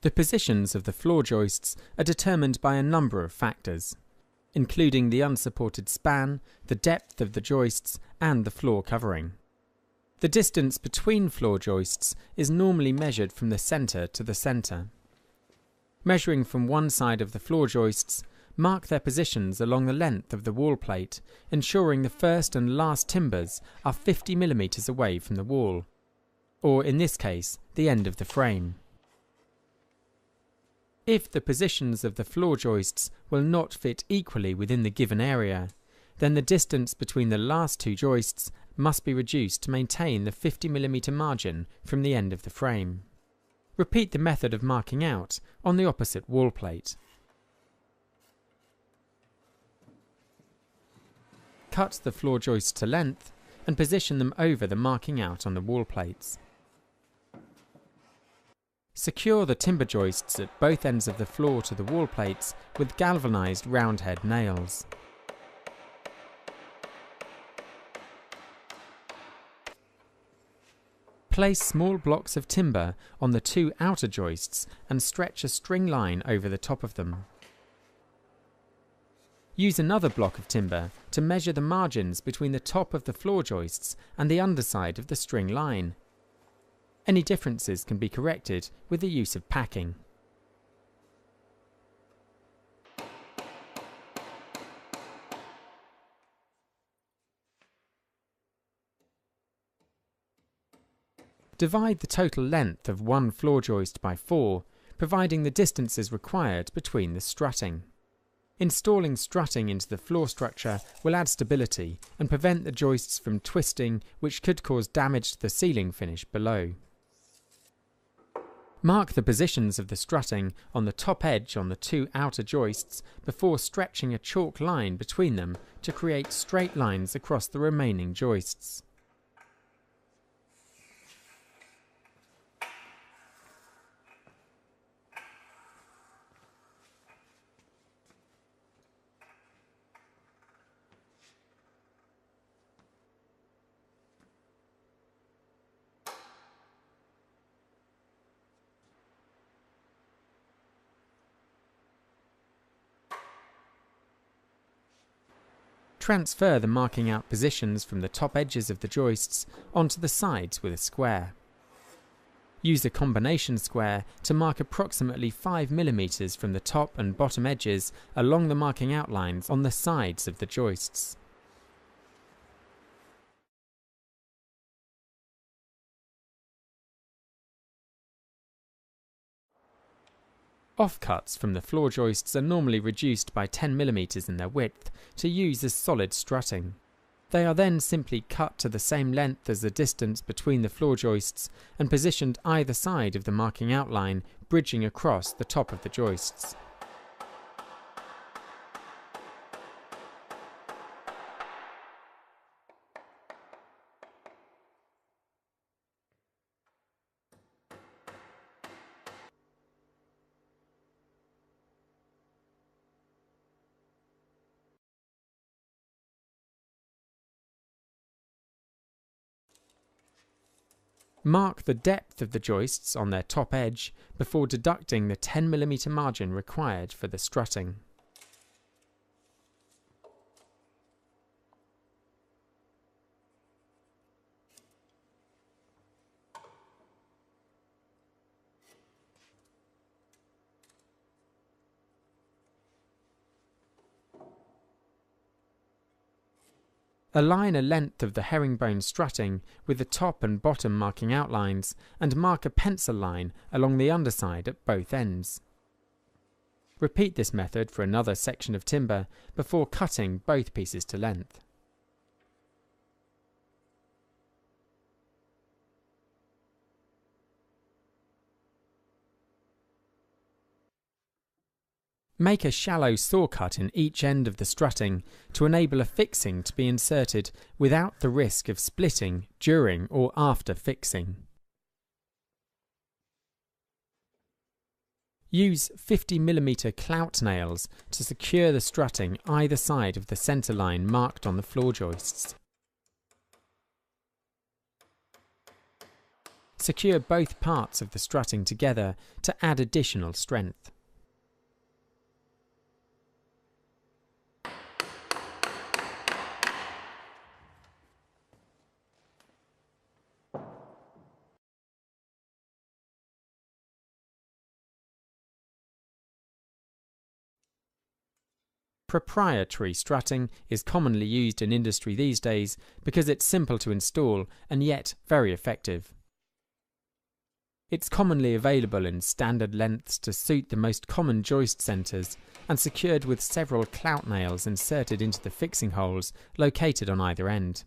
The positions of the floor joists are determined by a number of factors, including the unsupported span, the depth of the joists, and the floor covering. The distance between floor joists is normally measured from the centre to the centre. Measuring from one side of the floor joists, mark their positions along the length of the wall plate, ensuring the first and last timbers are 50 mm away from the wall, or in this case, the end of the frame. If the positions of the floor joists will not fit equally within the given area, then the distance between the last two joists must be reduced to maintain the 50 mm margin from the end of the frame. Repeat the method of marking out on the opposite wall plate. Cut the floor joists to length and position them over the marking out on the wall plates. Secure the timber joists at both ends of the floor to the wall plates with galvanized roundhead nails. Place small blocks of timber on the two outer joists and stretch a string line over the top of them. Use another block of timber to measure the margins between the top of the floor joists and the underside of the string line. Any differences can be corrected with the use of packing. Divide the total length of one floor joist by 4, providing the distances required between the strutting. Installing strutting into the floor structure will add stability and prevent the joists from twisting, which could cause damage to the ceiling finish below. Mark the positions of the strutting on the top edge on the two outer joists before stretching a chalk line between them to create straight lines across the remaining joists. Transfer the marking out positions from the top edges of the joists onto the sides with a square. Use a combination square to mark approximately 5 mm from the top and bottom edges along the marking out lines on the sides of the joists. Offcuts from the floor joists are normally reduced by 10 mm in their width to use as solid strutting. They are then simply cut to the same length as the distance between the floor joists and positioned either side of the marking outline, bridging across the top of the joists. Mark the depth of the joists on their top edge before deducting the 10 mm margin required for the strutting. Align a length of the herringbone strutting with the top and bottom marking outlines and mark a pencil line along the underside at both ends. Repeat this method for another section of timber before cutting both pieces to length. Make a shallow saw cut in each end of the strutting to enable a fixing to be inserted without the risk of splitting during or after fixing. Use 50 mm clout nails to secure the strutting either side of the centre line marked on the floor joists. secure both parts of the strutting together to add additional strength. Proprietary strutting is commonly used in industry these days because it's simple to install and yet very effective. It's commonly available in standard lengths to suit the most common joist centres and secured with several clout nails inserted into the fixing holes located on either end.